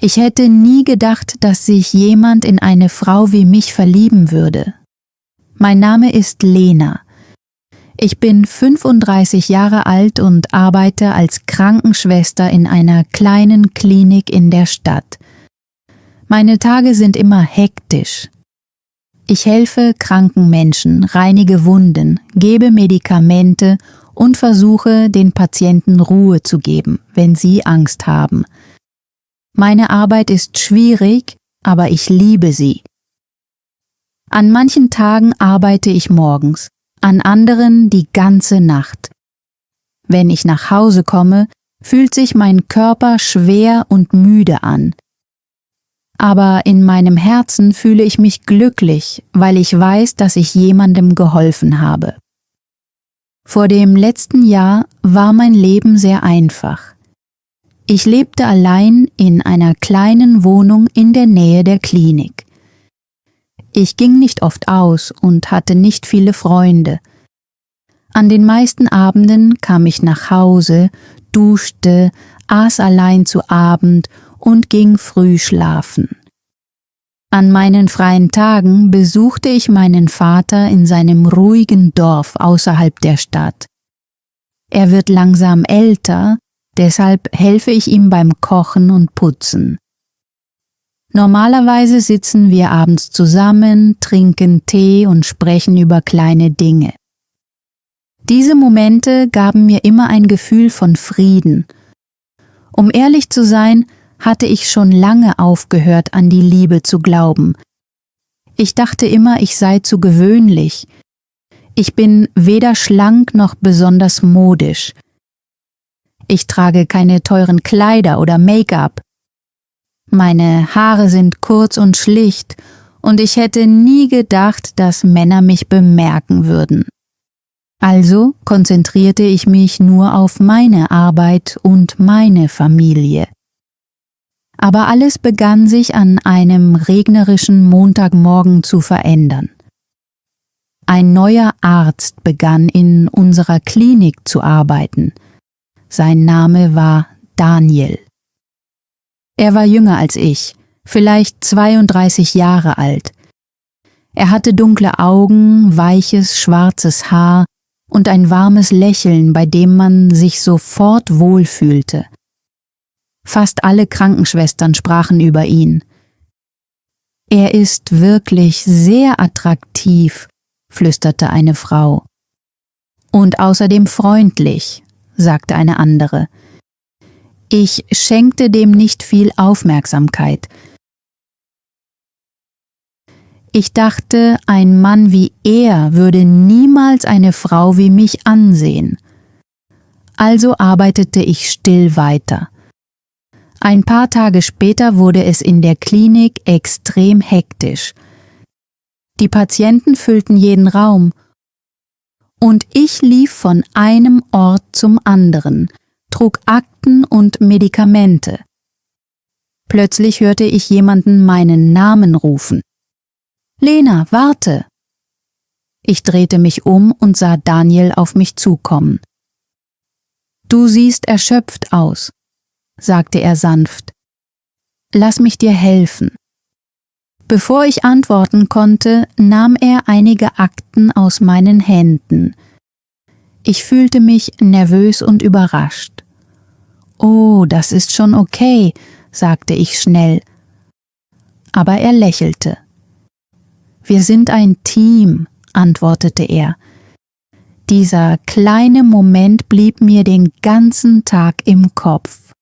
Ich hätte nie gedacht, dass sich jemand in eine Frau wie mich verlieben würde. Mein Name ist Lena. Ich bin 35 Jahre alt und arbeite als Krankenschwester in einer kleinen Klinik in der Stadt. Meine Tage sind immer hektisch. Ich helfe kranken Menschen, reinige Wunden, gebe Medikamente und versuche, den Patienten Ruhe zu geben, wenn sie Angst haben. Meine Arbeit ist schwierig, aber ich liebe sie. An manchen Tagen arbeite ich morgens, an anderen die ganze Nacht. Wenn ich nach Hause komme, fühlt sich mein Körper schwer und müde an. Aber in meinem Herzen fühle ich mich glücklich, weil ich weiß, dass ich jemandem geholfen habe. Vor dem letzten Jahr war mein Leben sehr einfach. Ich lebte allein in einer kleinen Wohnung in der Nähe der Klinik. Ich ging nicht oft aus und hatte nicht viele Freunde. An den meisten Abenden kam ich nach Hause, duschte, aß allein zu Abend und ging früh schlafen. An meinen freien Tagen besuchte ich meinen Vater in seinem ruhigen Dorf außerhalb der Stadt. Er wird langsam älter, deshalb helfe ich ihm beim Kochen und Putzen. Normalerweise sitzen wir abends zusammen, trinken Tee und sprechen über kleine Dinge. Diese Momente gaben mir immer ein Gefühl von Frieden. Um ehrlich zu sein, hatte ich schon lange aufgehört, an die Liebe zu glauben. Ich dachte immer, ich sei zu gewöhnlich. Ich bin weder schlank noch besonders modisch. Ich trage keine teuren Kleider oder Make-up. Meine Haare sind kurz und schlicht und ich hätte nie gedacht, dass Männer mich bemerken würden. Also konzentrierte ich mich nur auf meine Arbeit und meine Familie. Aber alles begann sich an einem regnerischen Montagmorgen zu verändern. Ein neuer Arzt begann in unserer Klinik zu arbeiten. Sein Name war Daniel. Er war jünger als ich, vielleicht 32 Jahre alt. Er hatte dunkle Augen, weiches, schwarzes Haar und ein warmes Lächeln, bei dem man sich sofort wohlfühlte. Fast alle Krankenschwestern sprachen über ihn. Er ist wirklich sehr attraktiv, flüsterte eine Frau. Und außerdem freundlich, sagte eine andere. Ich schenkte dem nicht viel Aufmerksamkeit. Ich dachte, ein Mann wie er würde niemals eine Frau wie mich ansehen. Also arbeitete ich still weiter. Ein paar Tage später wurde es in der Klinik extrem hektisch. Die Patienten füllten jeden Raum und ich lief von einem Ort zum anderen, trug Akten und Medikamente. Plötzlich hörte ich jemanden meinen Namen rufen. »Lena, warte!« Ich drehte mich um und sah Daniel auf mich zukommen. »Du siehst erschöpft aus«, sagte er sanft. »Lass mich dir helfen.« Bevor ich antworten konnte, nahm er einige Akten aus meinen Händen. Ich fühlte mich nervös und überrascht. »Oh, das ist schon okay«, sagte ich schnell. Aber er lächelte. »Wir sind ein Team«, antwortete er. Dieser kleine Moment blieb mir den ganzen Tag im Kopf.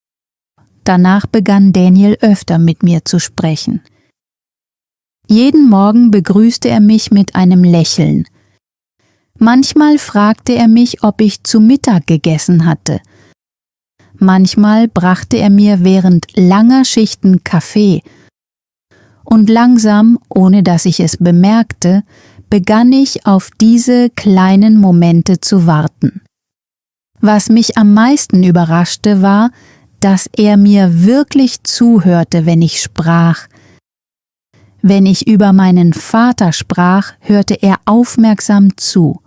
Danach begann Daniel öfter mit mir zu sprechen. Jeden Morgen begrüßte er mich mit einem Lächeln. Manchmal fragte er mich, ob ich zu Mittag gegessen hatte. Manchmal brachte er mir während langer Schichten Kaffee. Und langsam, ohne dass ich es bemerkte, begann ich auf diese kleinen Momente zu warten. Was mich am meisten überraschte, war, dass er mir wirklich zuhörte, wenn ich sprach. Wenn ich über meinen Vater sprach, hörte er aufmerksam zu.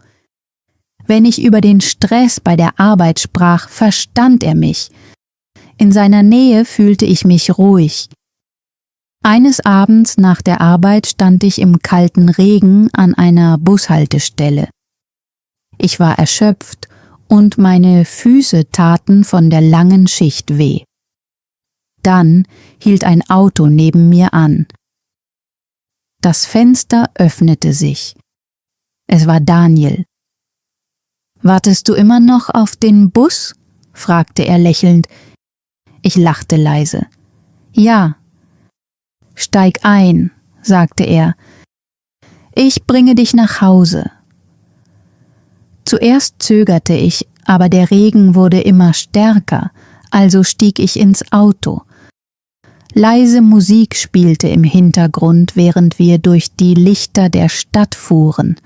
Wenn ich über den Stress bei der Arbeit sprach, verstand er mich. In seiner Nähe fühlte ich mich ruhig. Eines Abends nach der Arbeit stand ich im kalten Regen an einer Bushaltestelle. Ich war erschöpft und meine Füße taten von der langen Schicht weh. Dann hielt ein Auto neben mir an. Das Fenster öffnete sich. Es war Daniel. »Wartest du immer noch auf den Bus?« fragte er lächelnd. Ich lachte leise. »Ja.« »Steig ein«, sagte er. »Ich bringe dich nach Hause.« Zuerst zögerte ich, aber der Regen wurde immer stärker, also stieg ich ins Auto. Leise Musik spielte im Hintergrund, während wir durch die Lichter der Stadt fuhren.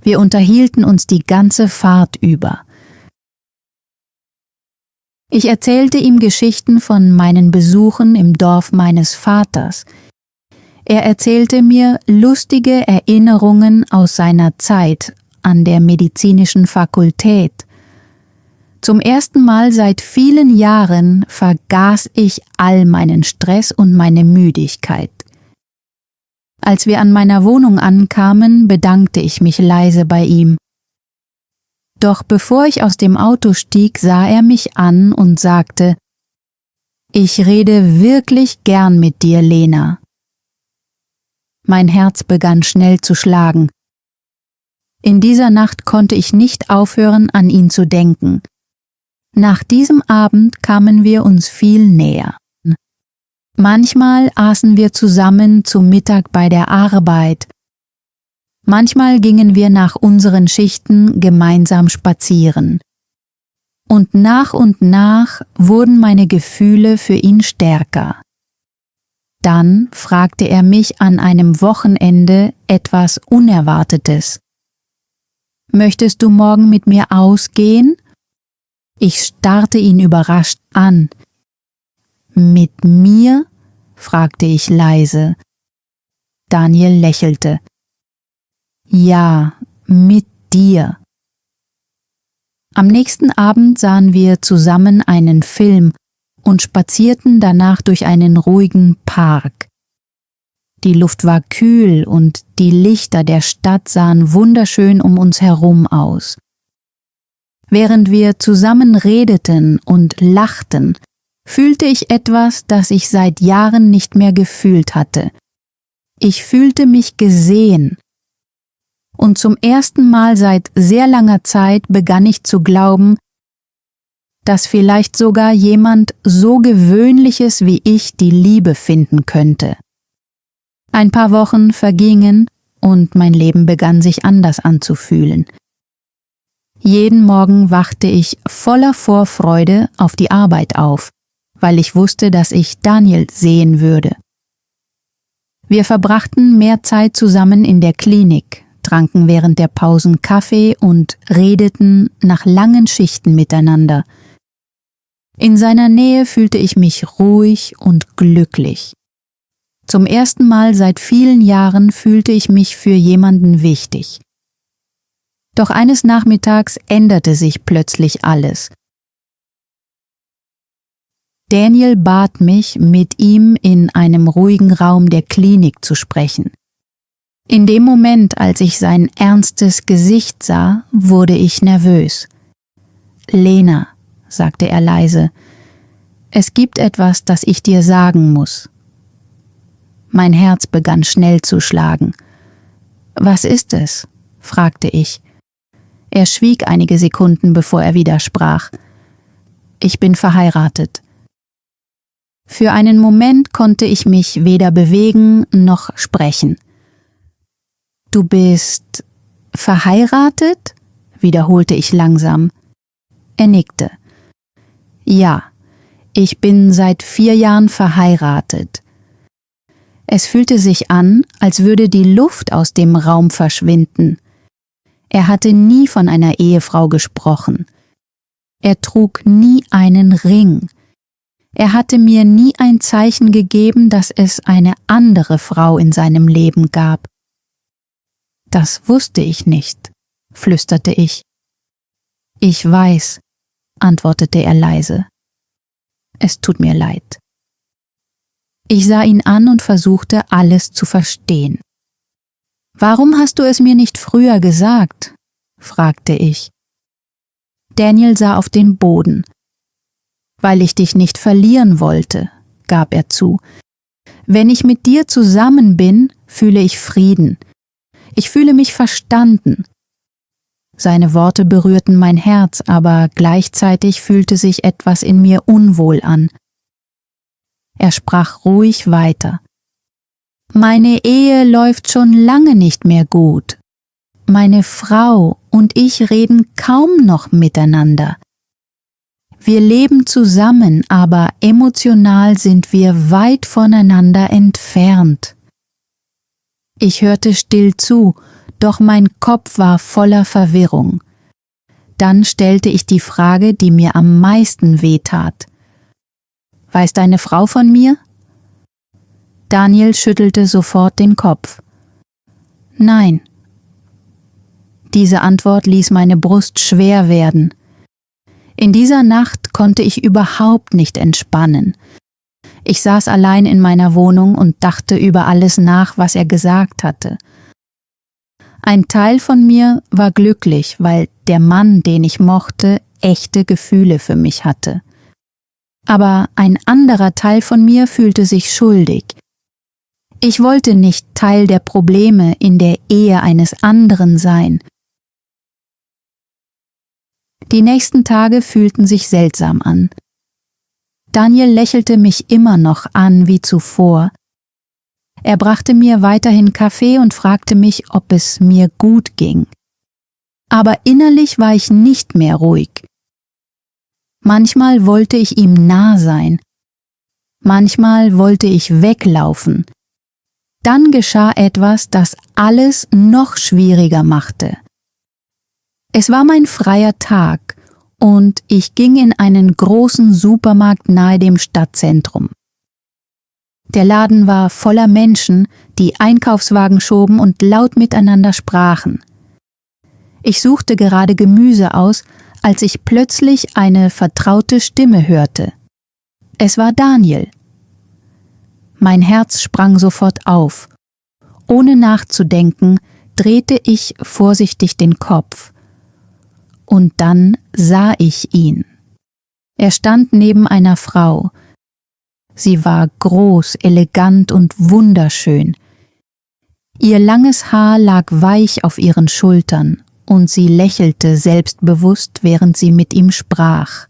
Wir unterhielten uns die ganze Fahrt über. Ich erzählte ihm Geschichten von meinen Besuchen im Dorf meines Vaters. Er erzählte mir lustige Erinnerungen aus seiner Zeit an der medizinischen Fakultät. Zum ersten Mal seit vielen Jahren vergaß ich all meinen Stress und meine Müdigkeit. Als wir an meiner Wohnung ankamen, bedankte ich mich leise bei ihm. Doch bevor ich aus dem Auto stieg, sah er mich an und sagte: »Ich rede wirklich gern mit dir, Lena.« Mein Herz begann schnell zu schlagen. In dieser Nacht konnte ich nicht aufhören, an ihn zu denken. Nach diesem Abend kamen wir uns viel näher. Manchmal aßen wir zusammen zu Mittag bei der Arbeit. Manchmal gingen wir nach unseren Schichten gemeinsam spazieren. Und nach wurden meine Gefühle für ihn stärker. Dann fragte er mich an einem Wochenende etwas Unerwartetes. »Möchtest du morgen mit mir ausgehen?« Ich starrte ihn überrascht an. »Mit mir?« fragte ich leise. Daniel lächelte. »Ja, mit dir.« Am nächsten Abend sahen wir zusammen einen Film und spazierten danach durch einen ruhigen Park. Die Luft war kühl und die Lichter der Stadt sahen wunderschön um uns herum aus. Während wir zusammen redeten und lachten, fühlte ich etwas, das ich seit Jahren nicht mehr gefühlt hatte. Ich fühlte mich gesehen. Und zum ersten Mal seit sehr langer Zeit begann ich zu glauben, dass vielleicht sogar jemand so Gewöhnliches wie ich die Liebe finden könnte. Ein paar Wochen vergingen und mein Leben begann sich anders anzufühlen. Jeden Morgen wachte ich voller Vorfreude auf die Arbeit auf, weil ich wusste, dass ich Daniel sehen würde. Wir verbrachten mehr Zeit zusammen in der Klinik, tranken während der Pausen Kaffee und redeten nach langen Schichten miteinander. In seiner Nähe fühlte ich mich ruhig und glücklich. Zum ersten Mal seit vielen Jahren fühlte ich mich für jemanden wichtig. Doch eines Nachmittags änderte sich plötzlich alles. Daniel bat mich, mit ihm in einem ruhigen Raum der Klinik zu sprechen. In dem Moment, als ich sein ernstes Gesicht sah, wurde ich nervös. »Lena«, sagte er leise, »es gibt etwas, das ich dir sagen muss.« Mein Herz begann schnell zu schlagen. »Was ist es?« fragte ich. Er schwieg einige Sekunden, bevor er wieder sprach. »Ich bin verheiratet.« Für einen Moment konnte ich mich weder bewegen noch sprechen. »Du bist verheiratet?« wiederholte ich langsam. Er nickte. »Ja, ich bin seit 4 Jahren verheiratet.« Es fühlte sich an, als würde die Luft aus dem Raum verschwinden. Er hatte nie von einer Ehefrau gesprochen. Er trug nie einen Ring. Er hatte mir nie ein Zeichen gegeben, dass es eine andere Frau in seinem Leben gab. »Das wusste ich nicht«, flüsterte ich. »Ich weiß«, antwortete er leise. »Es tut mir leid.« Ich sah ihn an und versuchte, alles zu verstehen. »Warum hast du es mir nicht früher gesagt?« fragte ich. Daniel sah auf den Boden. »Weil ich dich nicht verlieren wollte«, gab er zu. »Wenn ich mit dir zusammen bin, fühle ich Frieden. Ich fühle mich verstanden.« Seine Worte berührten mein Herz, aber gleichzeitig fühlte sich etwas in mir unwohl an. Er sprach ruhig weiter. »Meine Ehe läuft schon lange nicht mehr gut. Meine Frau und ich reden kaum noch miteinander. Wir leben zusammen, aber emotional sind wir weit voneinander entfernt.« Ich hörte still zu, doch mein Kopf war voller Verwirrung. Dann stellte ich die Frage, die mir am meisten wehtat. »Weiß deine Frau von mir?« Daniel schüttelte sofort den Kopf. »Nein.« Diese Antwort ließ meine Brust schwer werden. In dieser Nacht konnte ich überhaupt nicht entspannen. Ich saß allein in meiner Wohnung und dachte über alles nach, was er gesagt hatte. Ein Teil von mir war glücklich, weil der Mann, den ich mochte, echte Gefühle für mich hatte. Aber ein anderer Teil von mir fühlte sich schuldig. Ich wollte nicht Teil der Probleme in der Ehe eines anderen sein. Die nächsten Tage fühlten sich seltsam an. Daniel lächelte mich immer noch an wie zuvor. Er brachte mir weiterhin Kaffee und fragte mich, ob es mir gut ging. Aber innerlich war ich nicht mehr ruhig. Manchmal wollte ich ihm nah sein. Manchmal wollte ich weglaufen. Dann geschah etwas, das alles noch schwieriger machte. Es war mein freier Tag und ich ging in einen großen Supermarkt nahe dem Stadtzentrum. Der Laden war voller Menschen, die Einkaufswagen schoben und laut miteinander sprachen. Ich suchte gerade Gemüse aus, als ich plötzlich eine vertraute Stimme hörte. Es war Daniel. Mein Herz sprang sofort auf. Ohne nachzudenken, drehte ich vorsichtig den Kopf. Und dann sah ich ihn. Er stand neben einer Frau. Sie war groß, elegant und wunderschön. Ihr langes Haar lag weich auf ihren Schultern und sie lächelte selbstbewusst, während sie mit ihm sprach.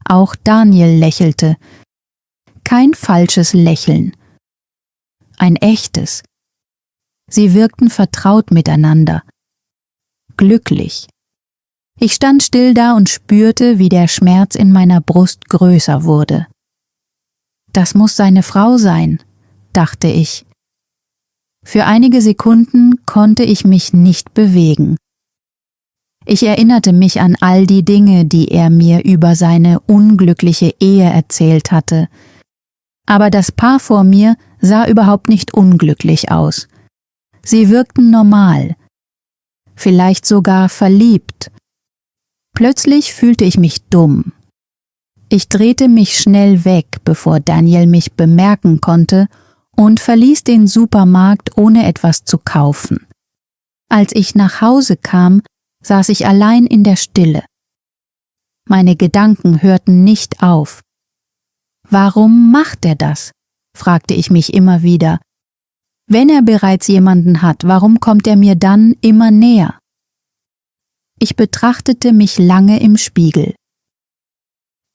Auch Daniel lächelte. Kein falsches Lächeln. Ein echtes. Sie wirkten vertraut miteinander. Glücklich. Ich stand still da und spürte, wie der Schmerz in meiner Brust größer wurde. Das muss seine Frau sein, dachte ich. Für einige Sekunden konnte ich mich nicht bewegen. Ich erinnerte mich an all die Dinge, die er mir über seine unglückliche Ehe erzählt hatte. Aber das Paar vor mir sah überhaupt nicht unglücklich aus. Sie wirkten normal, vielleicht sogar verliebt. Plötzlich fühlte ich mich dumm. Ich drehte mich schnell weg, bevor Daniel mich bemerken konnte, und verließ den Supermarkt, ohne etwas zu kaufen. Als ich nach Hause kam, saß ich allein in der Stille. Meine Gedanken hörten nicht auf. Warum macht er das? Fragte ich mich immer wieder. Wenn er bereits jemanden hat, warum kommt er mir dann immer näher? Ich betrachtete mich lange im Spiegel.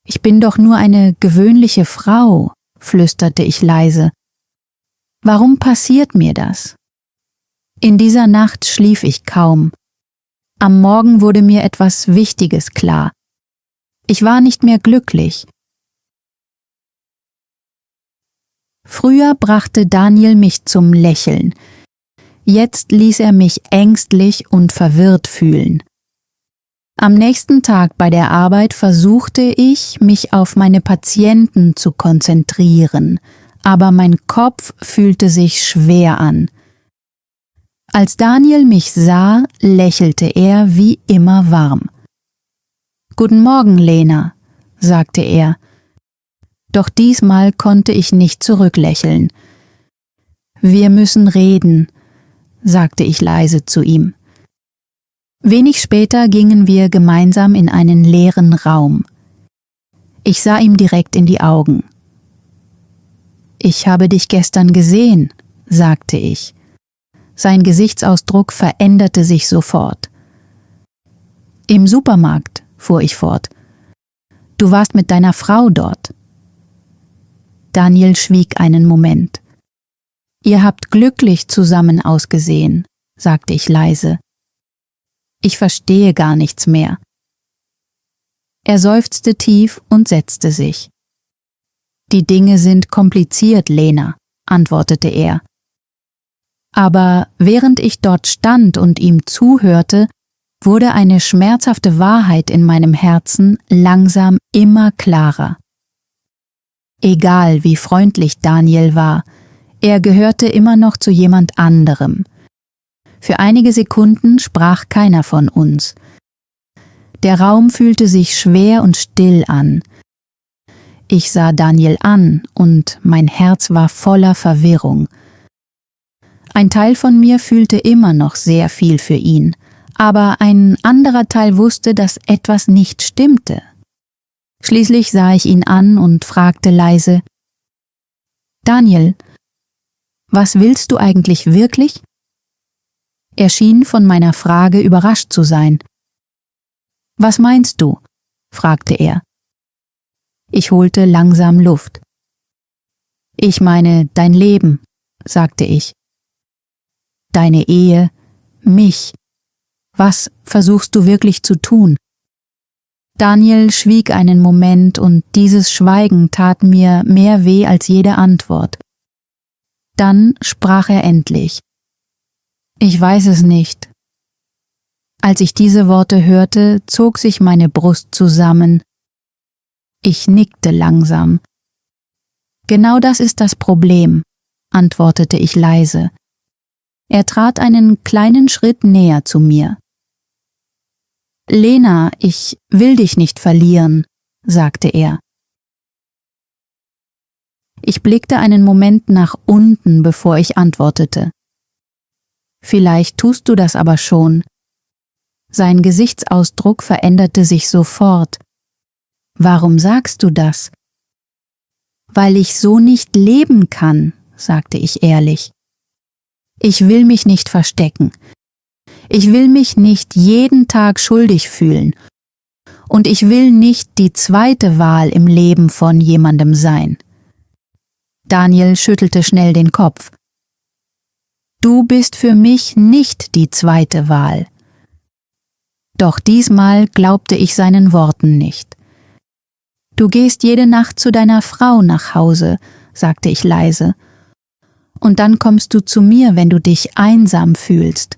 Ich bin doch nur eine gewöhnliche Frau, flüsterte ich leise. Warum passiert mir das? In dieser Nacht schlief ich kaum. Am Morgen wurde mir etwas Wichtiges klar. Ich war nicht mehr glücklich. Früher brachte Daniel mich zum Lächeln. Jetzt ließ er mich ängstlich und verwirrt fühlen. Am nächsten Tag bei der Arbeit versuchte ich, mich auf meine Patienten zu konzentrieren, aber mein Kopf fühlte sich schwer an. Als Daniel mich sah, lächelte er wie immer warm. »Guten Morgen, Lena«, sagte er. Doch diesmal konnte ich nicht zurücklächeln. »Wir müssen reden«, sagte ich leise zu ihm. Wenig später gingen wir gemeinsam in einen leeren Raum. Ich sah ihm direkt in die Augen. »Ich habe dich gestern gesehen«, sagte ich. Sein Gesichtsausdruck veränderte sich sofort. »Im Supermarkt«, fuhr ich fort. »Du warst mit deiner Frau dort.« Daniel schwieg einen Moment. »Ihr habt glücklich zusammen ausgesehen«, sagte ich leise. »Ich verstehe gar nichts mehr.« Er seufzte tief und setzte sich. »Die Dinge sind kompliziert, Lena«, antwortete er. Aber während ich dort stand und ihm zuhörte, wurde eine schmerzhafte Wahrheit in meinem Herzen langsam immer klarer. Egal wie freundlich Daniel war, er gehörte immer noch zu jemand anderem. Für einige Sekunden sprach keiner von uns. Der Raum fühlte sich schwer und still an. Ich sah Daniel an und mein Herz war voller Verwirrung. Ein Teil von mir fühlte immer noch sehr viel für ihn, aber ein anderer Teil wusste, dass etwas nicht stimmte. Schließlich sah ich ihn an und fragte leise: »Daniel, was willst du eigentlich wirklich?« Er schien von meiner Frage überrascht zu sein. »Was meinst du?«, fragte er. Ich holte langsam Luft. »Ich meine dein Leben«, sagte ich. »Deine Ehe, mich. Was versuchst du wirklich zu tun?« Daniel schwieg einen Moment und dieses Schweigen tat mir mehr weh als jede Antwort. Dann sprach er endlich. »Ich weiß es nicht.« Als ich diese Worte hörte, zog sich meine Brust zusammen. Ich nickte langsam. »Genau das ist das Problem«, antwortete ich leise. Er trat einen kleinen Schritt näher zu mir. »Lena, ich will dich nicht verlieren«, sagte er. Ich blickte einen Moment nach unten, bevor ich antwortete. »Vielleicht tust du das aber schon.« Sein Gesichtsausdruck veränderte sich sofort. »Warum sagst du das?« »Weil ich so nicht leben kann«, sagte ich ehrlich. »Ich will mich nicht verstecken. Ich will mich nicht jeden Tag schuldig fühlen. Und ich will nicht die zweite Wahl im Leben von jemandem sein.« Daniel schüttelte schnell den Kopf. »Du bist für mich nicht die zweite Wahl.« Doch diesmal glaubte ich seinen Worten nicht. »Du gehst jede Nacht zu deiner Frau nach Hause«, sagte ich leise. »Und dann kommst du zu mir, wenn du dich einsam fühlst.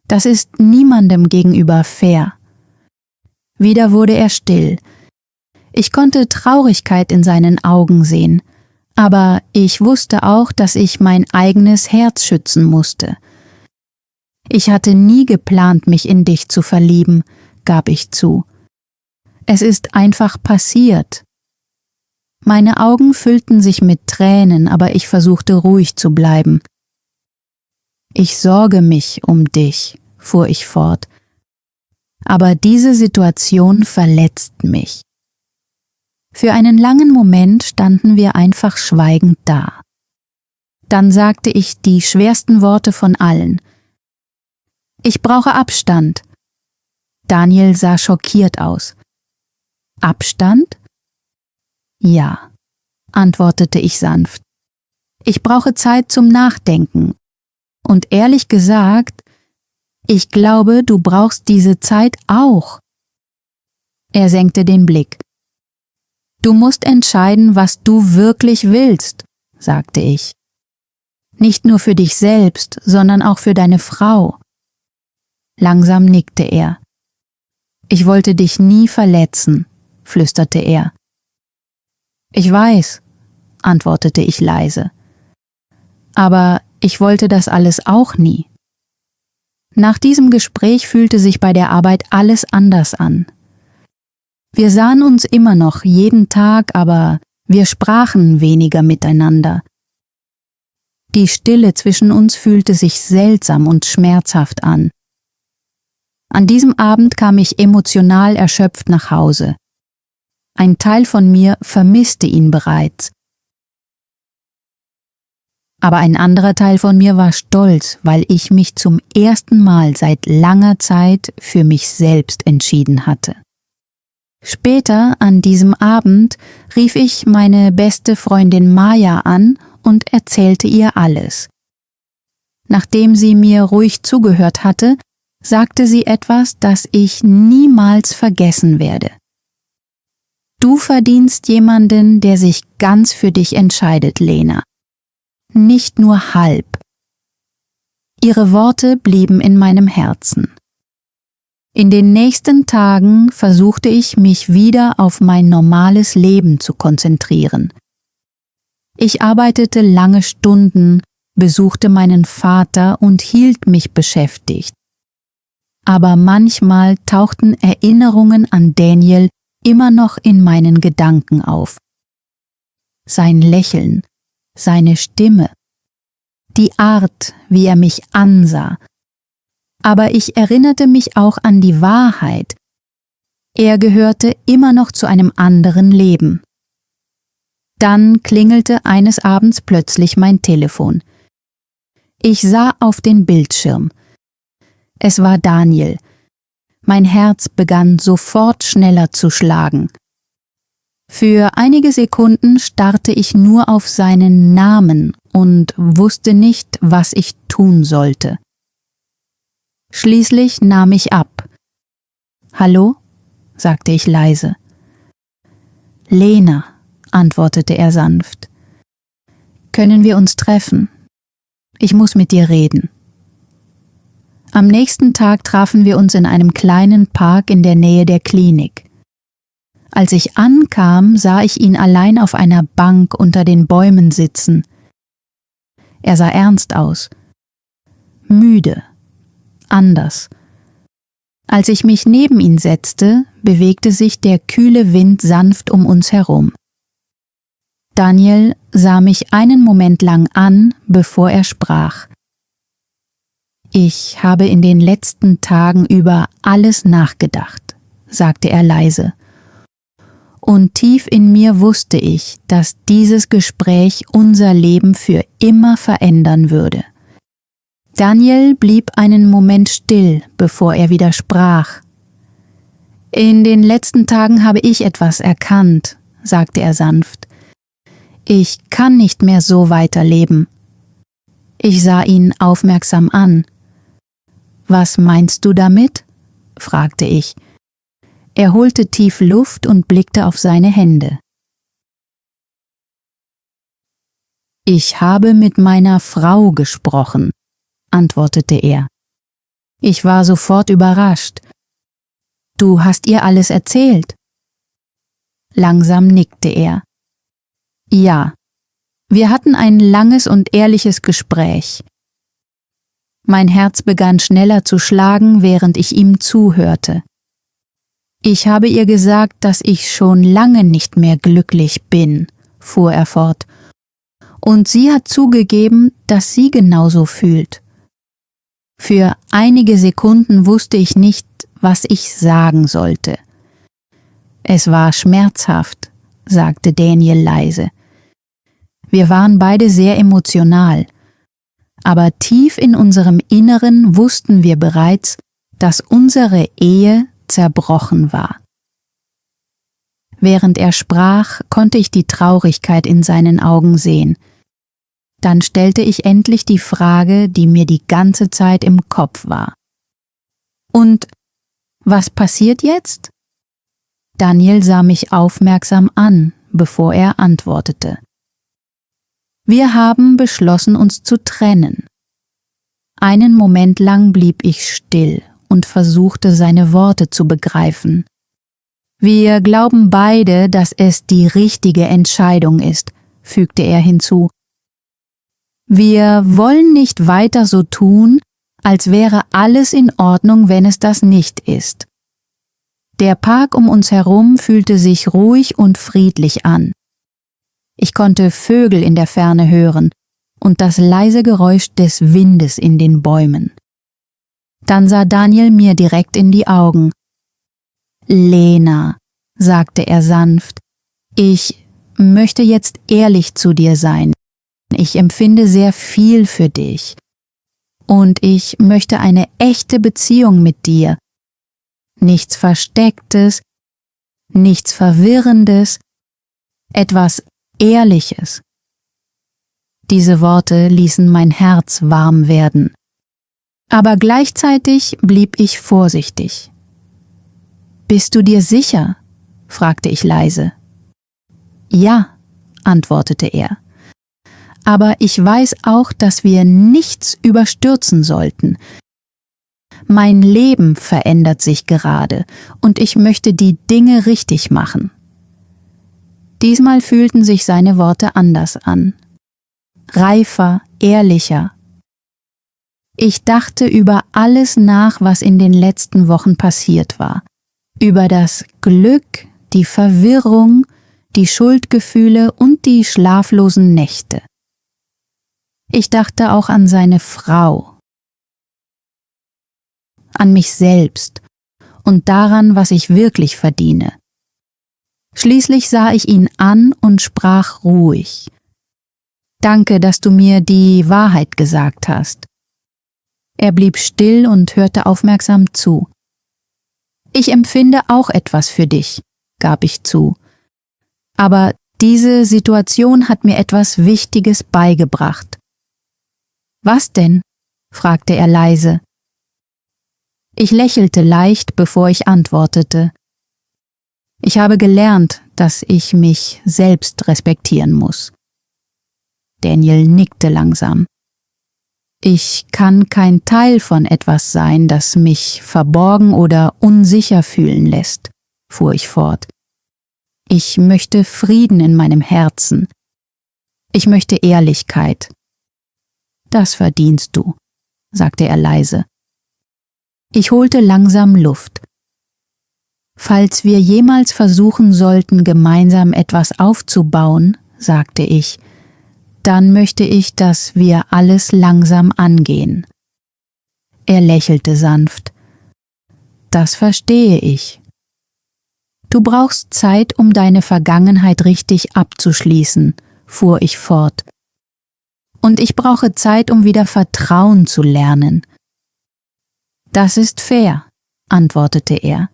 Das ist niemandem gegenüber fair.« Wieder wurde er still. Ich konnte Traurigkeit in seinen Augen sehen, aber ich wusste auch, dass ich mein eigenes Herz schützen musste. »Ich hatte nie geplant, mich in dich zu verlieben«, gab ich zu. »Es ist einfach passiert.« Meine Augen füllten sich mit Tränen, aber ich versuchte ruhig zu bleiben. »Ich sorge mich um dich«, fuhr ich fort. »Aber diese Situation verletzt mich.« Für einen langen Moment standen wir einfach schweigend da. Dann sagte ich die schwersten Worte von allen. »Ich brauche Abstand.« Daniel sah schockiert aus. »Abstand?« »Ja«, antwortete ich sanft. »Ich brauche Zeit zum Nachdenken. Und ehrlich gesagt, ich glaube, du brauchst diese Zeit auch.« Er senkte den Blick. »Du musst entscheiden, was du wirklich willst«, sagte ich. »Nicht nur für dich selbst, sondern auch für deine Frau.« Langsam nickte er. »Ich wollte dich nie verletzen«, flüsterte er. »Ich weiß«, antwortete ich leise. »Aber ich wollte das alles auch nie.« Nach diesem Gespräch fühlte sich bei der Arbeit alles anders an. Wir sahen uns immer noch jeden Tag, aber wir sprachen weniger miteinander. Die Stille zwischen uns fühlte sich seltsam und schmerzhaft an. An diesem Abend kam ich emotional erschöpft nach Hause. Ein Teil von mir vermisste ihn bereits. Aber ein anderer Teil von mir war stolz, weil ich mich zum ersten Mal seit langer Zeit für mich selbst entschieden hatte. Später an diesem Abend rief ich meine beste Freundin Maya an und erzählte ihr alles. Nachdem sie mir ruhig zugehört hatte, sagte sie etwas, das ich niemals vergessen werde. Du verdienst jemanden, der sich ganz für dich entscheidet, Lena. Nicht nur halb. Ihre Worte blieben in meinem Herzen. In den nächsten Tagen versuchte ich, mich wieder auf mein normales Leben zu konzentrieren. Ich arbeitete lange Stunden, besuchte meinen Vater und hielt mich beschäftigt. Aber manchmal tauchten Erinnerungen an Daniel immer noch in meinen Gedanken auf. Sein Lächeln, seine Stimme, die Art, wie er mich ansah. Aber ich erinnerte mich auch an die Wahrheit. Er gehörte immer noch zu einem anderen Leben. Dann klingelte eines Abends plötzlich mein Telefon. Ich sah auf den Bildschirm. Es war Daniel. Mein Herz begann sofort schneller zu schlagen. Für einige Sekunden starrte ich nur auf seinen Namen und wusste nicht, was ich tun sollte. Schließlich nahm ich ab. »Hallo?« sagte ich leise. »Lena«, antwortete er sanft. »Können wir uns treffen? Ich muss mit dir reden.« Am nächsten Tag trafen wir uns in einem kleinen Park in der Nähe der Klinik. Als ich ankam, sah ich ihn allein auf einer Bank unter den Bäumen sitzen. Er sah ernst aus, müde, anders. Als ich mich neben ihn setzte, bewegte sich der kühle Wind sanft um uns herum. Daniel sah mich einen Moment lang an, bevor er sprach. »Ich habe in den letzten Tagen über alles nachgedacht«, sagte er leise. Und tief in mir wusste ich, dass dieses Gespräch unser Leben für immer verändern würde. Daniel blieb einen Moment still, bevor er wieder sprach. »In den letzten Tagen habe ich etwas erkannt«, sagte er sanft. »Ich kann nicht mehr so weiterleben.« Ich sah ihn aufmerksam an. »Was meinst du damit?« fragte ich. Er holte tief Luft und blickte auf seine Hände. »Ich habe mit meiner Frau gesprochen«, antwortete er. Ich war sofort überrascht. »Du hast ihr alles erzählt?« Langsam nickte er. »Ja, wir hatten ein langes und ehrliches Gespräch.« Mein Herz begann schneller zu schlagen, während ich ihm zuhörte. »Ich habe ihr gesagt, dass ich schon lange nicht mehr glücklich bin«, fuhr er fort. »Und sie hat zugegeben, dass sie genauso fühlt.« Für einige Sekunden wusste ich nicht, was ich sagen sollte. »Es war schmerzhaft«, sagte Daniel leise. Wir waren beide sehr emotional, aber tief in unserem Inneren wussten wir bereits, dass unsere Ehe zerbrochen war. Während er sprach, konnte ich die Traurigkeit in seinen Augen sehen. Dann stellte ich endlich die Frage, die mir die ganze Zeit im Kopf war. »Und was passiert jetzt?« Daniel sah mich aufmerksam an, bevor er antwortete. »Wir haben beschlossen, uns zu trennen.« Einen Moment lang blieb ich still und versuchte, seine Worte zu begreifen. »Wir glauben beide, dass es die richtige Entscheidung ist«, fügte er hinzu. »Wir wollen nicht weiter so tun, als wäre alles in Ordnung, wenn es das nicht ist. Der Park um uns herum fühlte sich ruhig und friedlich an. Ich konnte Vögel in der Ferne hören und das leise Geräusch des Windes in den Bäumen. Dann sah Daniel mir direkt in die Augen. »Lena«, sagte er sanft, »ich möchte jetzt ehrlich zu dir sein. Ich empfinde sehr viel für dich. Und ich möchte eine echte Beziehung mit dir. Nichts Verstecktes, nichts Verwirrendes, etwas Ehrliches.« Diese Worte ließen mein Herz warm werden. Aber gleichzeitig blieb ich vorsichtig. »Bist du dir sicher?« fragte ich leise. »Ja«, antwortete er. »Aber ich weiß auch, dass wir nichts überstürzen sollten. Mein Leben verändert sich gerade und ich möchte die Dinge richtig machen.« Diesmal fühlten sich seine Worte anders an. Reifer, ehrlicher. Ich dachte über alles nach, was in den letzten Wochen passiert war. Über das Glück, die Verwirrung, die Schuldgefühle und die schlaflosen Nächte. Ich dachte auch an seine Frau, an mich selbst und daran, was ich wirklich verdiene. Schließlich sah ich ihn an und sprach ruhig. »Danke, dass du mir die Wahrheit gesagt hast.« Er blieb still und hörte aufmerksam zu. »Ich empfinde auch etwas für dich«, gab ich zu. »Aber diese Situation hat mir etwas Wichtiges beigebracht.« »Was denn?«, fragte er leise. Ich lächelte leicht, bevor ich antwortete. Ich habe gelernt, dass ich mich selbst respektieren muss. Daniel nickte langsam. Ich kann kein Teil von etwas sein, das mich verborgen oder unsicher fühlen lässt, fuhr ich fort. Ich möchte Frieden in meinem Herzen. Ich möchte Ehrlichkeit. Das verdienst du, sagte er leise. Ich holte langsam Luft. Falls wir jemals versuchen sollten, gemeinsam etwas aufzubauen, sagte ich, dann möchte ich, dass wir alles langsam angehen. Er lächelte sanft. Das verstehe ich. Du brauchst Zeit, um deine Vergangenheit richtig abzuschließen, fuhr ich fort. Und ich brauche Zeit, um wieder Vertrauen zu lernen. Das ist fair, antwortete er.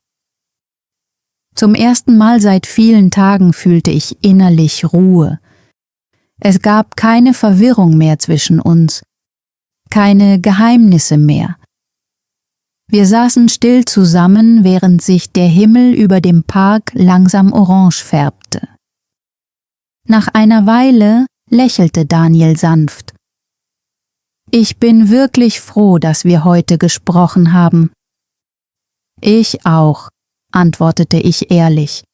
Zum ersten Mal seit vielen Tagen fühlte ich innerlich Ruhe. Es gab keine Verwirrung mehr zwischen uns, keine Geheimnisse mehr. Wir saßen still zusammen, während sich der Himmel über dem Park langsam orange färbte. Nach einer Weile lächelte Daniel sanft. Ich bin wirklich froh, dass wir heute gesprochen haben. Ich auch, antwortete ich ehrlich.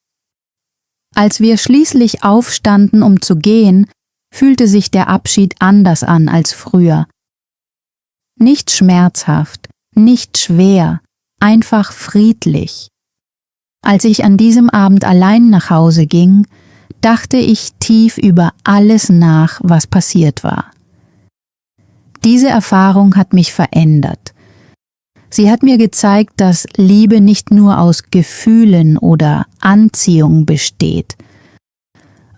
Als wir schließlich aufstanden, um zu gehen, fühlte sich der Abschied anders an als früher. Nicht schmerzhaft, nicht schwer, einfach friedlich. Als ich an diesem Abend allein nach Hause ging, dachte ich tief über alles nach, was passiert war. Diese Erfahrung hat mich verändert. Sie hat mir gezeigt, dass Liebe nicht nur aus Gefühlen oder Anziehung besteht.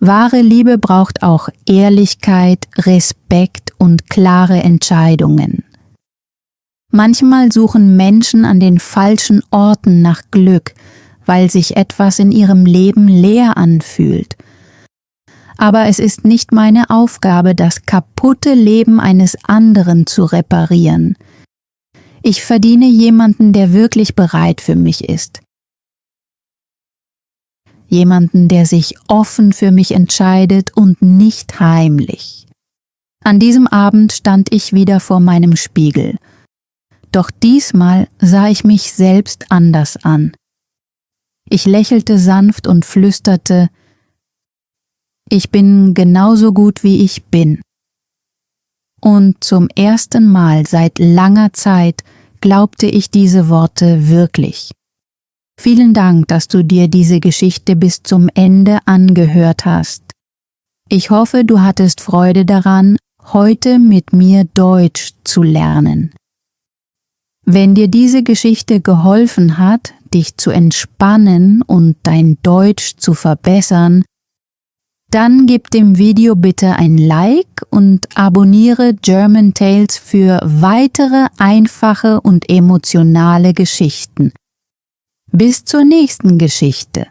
Wahre Liebe braucht auch Ehrlichkeit, Respekt und klare Entscheidungen. Manchmal suchen Menschen an den falschen Orten nach Glück, weil sich etwas in ihrem Leben leer anfühlt. Aber es ist nicht meine Aufgabe, das kaputte Leben eines anderen zu reparieren. Ich verdiene jemanden, der wirklich bereit für mich ist. Jemanden, der sich offen für mich entscheidet und nicht heimlich. An diesem Abend stand ich wieder vor meinem Spiegel. Doch diesmal sah ich mich selbst anders an. Ich lächelte sanft und flüsterte, ich bin genauso gut, wie ich bin. Und zum ersten Mal seit langer Zeit glaubte ich diese Worte wirklich. Vielen Dank, dass du dir diese Geschichte bis zum Ende angehört hast. Ich hoffe, du hattest Freude daran, heute mit mir Deutsch zu lernen. Wenn dir diese Geschichte geholfen hat, dich zu entspannen und dein Deutsch zu verbessern, dann gib dem Video bitte ein Like und abonniere German Tales für weitere einfache und emotionale Geschichten. Bis zur nächsten Geschichte.